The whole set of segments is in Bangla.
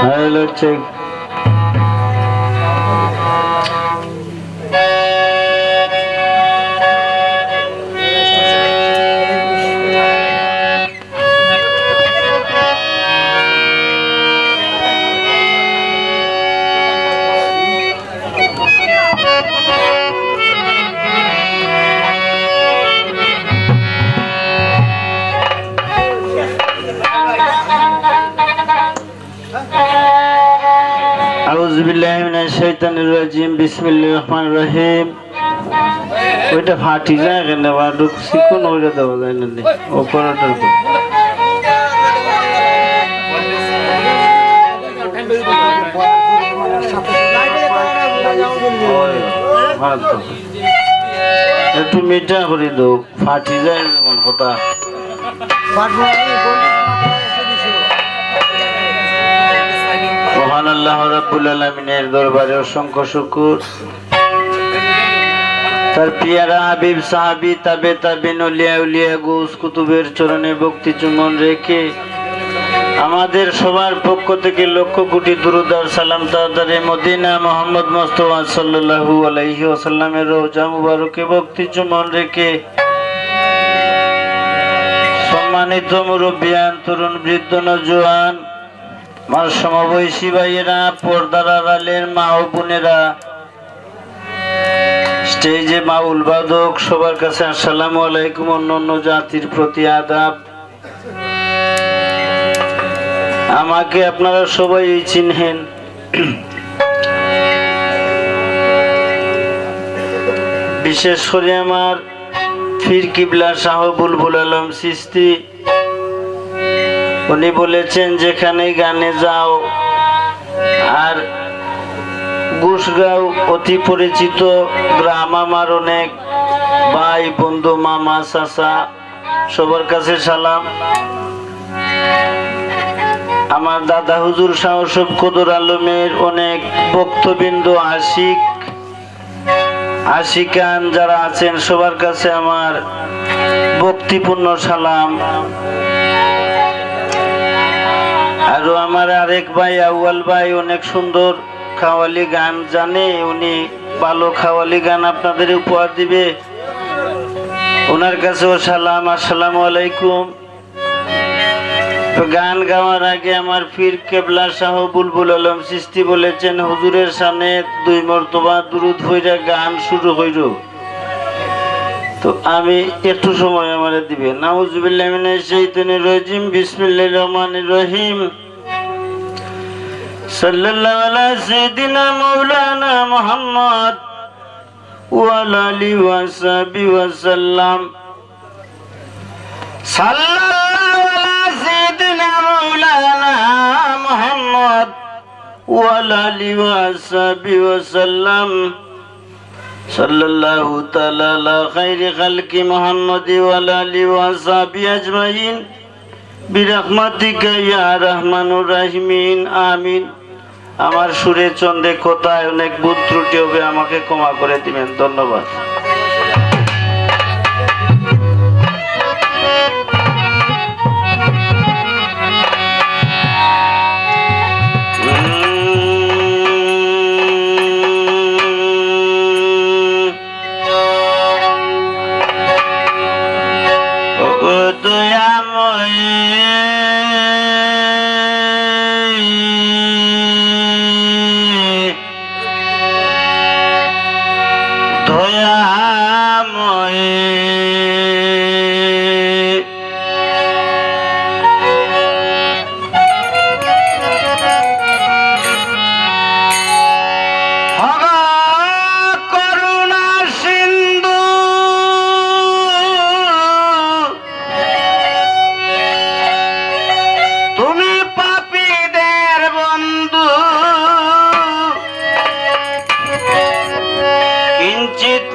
Hello, check. Auzubillahiminasyaitanirrajim. Bismillahirrahmanirrahim. ওইটা ফাটি যায় কেন আবার চিকন ওইটা দেওয়া যায় না ওপরটার একটু মিঠা করে দাও ফাটি যায় যেমন কথা মহান আল্লাহ রাব্বুল আলামিনের দরবারে অসংখ্য শুকর তার পিয়ারা হাবিব সাহাবী তাবে তাবিন আউলিয়া উলিয়া গৌস কুতুবের চরণে ভক্তি চুম্বন রেখে আমাদের সবার পক্ষ থেকে লক্ষ কোটি দুরূদ আর সালাম তাআদারে মদিনা মুহাম্মদ মুস্তাফা সাল্লাল্লাহু আলাইহি ওয়াসাল্লামের রওজা মুবারকে ভক্তি চুম্বন রেখে সম্মানিত মুরব্বিয়ান তরুণ বৃদ্ধ নওজোয়ান আমার সমবয়সী ভাইয়েরা পর্দার আড়ালের মা ও বোনেরা স্টেজে মাউল বাদক সবার কাছে আসসালামু আলাইকুম অন্যান্য জাতির প্রতি আদাব আমাকে আপনারা সবাই চিনেন বিশেষ করে আমার পীর কিবলা শাহ বুলবুল আলম চিশতি উনি বলেছেন যেখানে গানে যাও আর গুসগাঁও অতি পরিচিত গ্রাম আমার অনেক ভাই বন্ধু মামা চাচা সবার কাছে সালাম আমার দাদা হুজুর শাহ কদর আলমের অনেক ভক্তবৃন্দ আশিকান যারা আছেন সবার কাছে আমার ভক্তিপূর্ণ সালাম আরো আমার আরেক ভাই আউয়াল ভাই অনেক সুন্দর খাওয়ালি গান জানে উনি ভালো খাওয়ালি গান আপনাদের উপহার দিবে ওনার কাছেও সালাম আসসালামু আলাইকুম তো গান গাওয়ার আগে আমার পীর কেবলা শাহ বুলবুল আলম চিশতি বলেছেন হুজুরের সামনে 2 মর্তবা দুরূদ পড়ে গান শুরু হইল তো আমি একটু সময় আমারে দিবেন নাউযুবিল্লাহি মিনাশ শাইতানির রাজিম বিসমিল্লাহির রহমানির রহিম সাল্লাল্লাহু আলা সাইয়্যিদিনা মাওলানা মুহাম্মদ ওয়া আলা আলিহি ওয়া সাহবিহি ওয়া সাল্লাম সাল্লাল্লাহু আলা সাইয়্যিদিনা মাওলানা মুহাম্মদ ওয়া আলা আলিহি ওয়া সাহবিহি ওয়া সাল্লাম সাল্লাল্লাহু তাআলা আলা খাইরি খালকি মুহাম্মাদি ওয়া আলা আলিহি ওয়া সাহবিহি আজমাইন বিরহমাতিকা ইয়া রহমানুর রাহিমিন আমিন আমার সুরে চন্দে কোথায় অনেক ভুল ত্রুটি হবে আমাকে ক্ষমা করে দিবেন ধন্যবাদ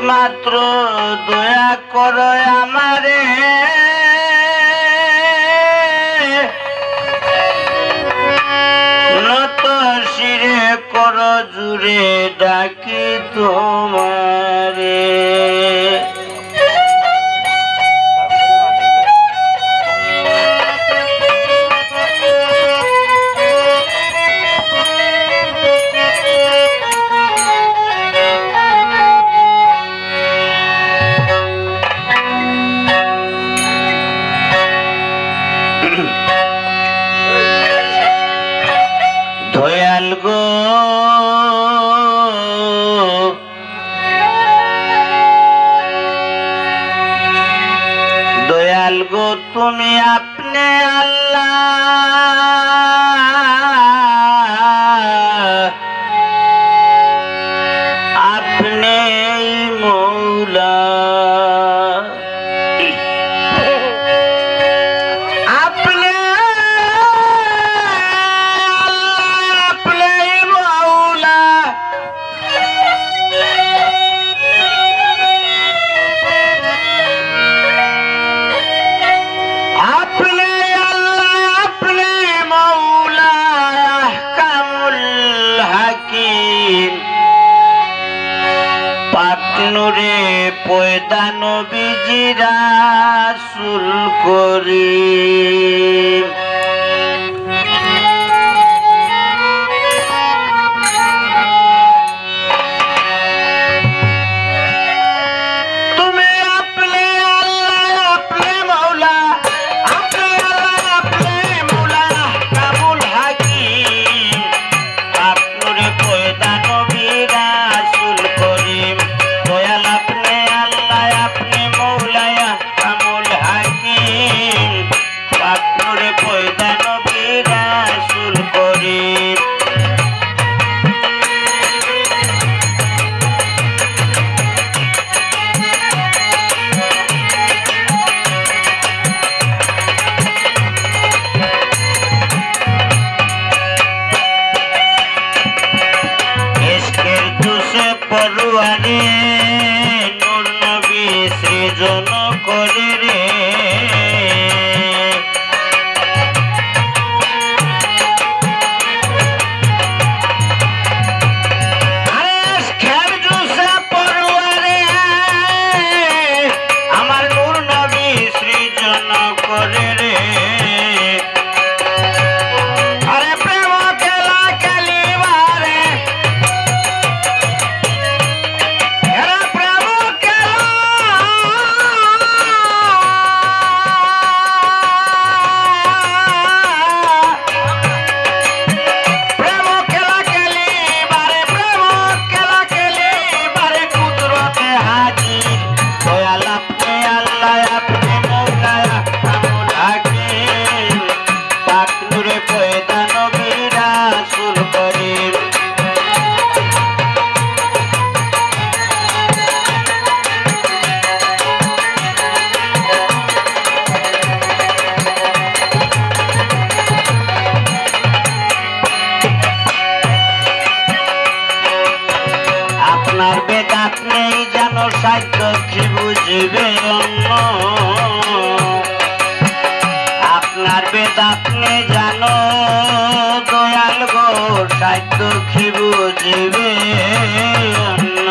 মাত্র দয়া করো আমারে নত শিরে কর জুড়ে ডাকি তোমারে নুরে পয়দা নবীজি রাসূল করিম। পরুয়ারে নূর নবী সৃজন করে রে আমার নূর নবী সৃজন করে রে আপনার বেদাত নেই জানো সাধ্য কি বুঝবে অন্য আপনার বেদাত নেই জানো দয়াল গো সাধ্য কি বুঝবে অন্য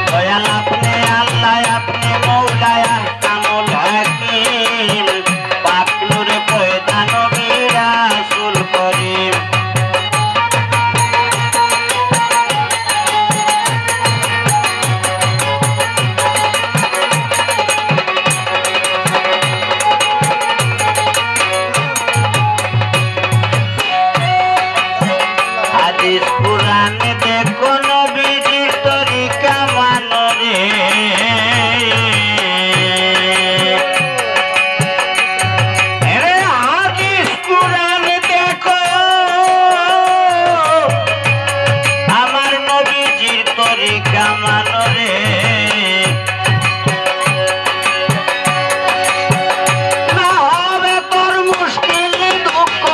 দয়াল আপনি আল্লাহ আপনি মৌলায়া কামুল হাকিম পাক নূরে পয়দা নবী রাসূল করিম। হাদিস কুরআনে দেখো নবীজির তরিকা মানো রে হাদিস কুরআনে দেখো আমার নবীজির তরিকা মানো রে না হবে তোর মুশকিল দুঃখ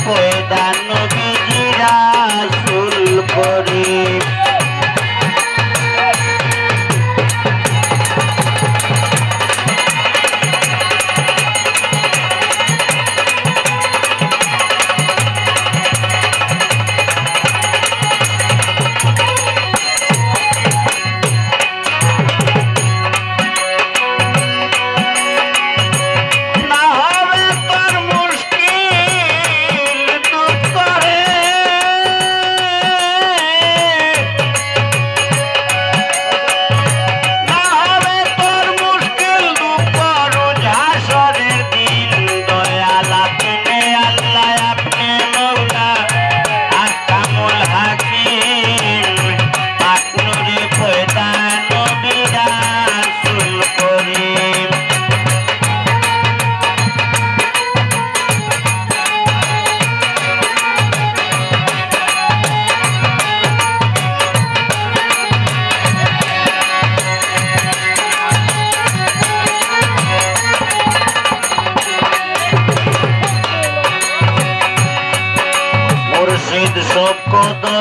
পয়দা নবীজি রাসূল করিম।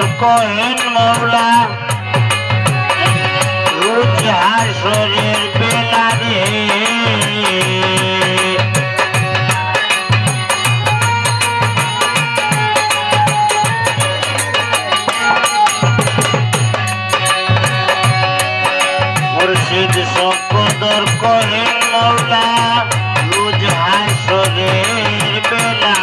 কদর করেন মৌলা রোজ হাসরের বেলা রে মুর্শিদ কদর করেন মৌলা রোজ হাসরের বেলা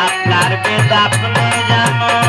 আপনার বেদ আপনি জানো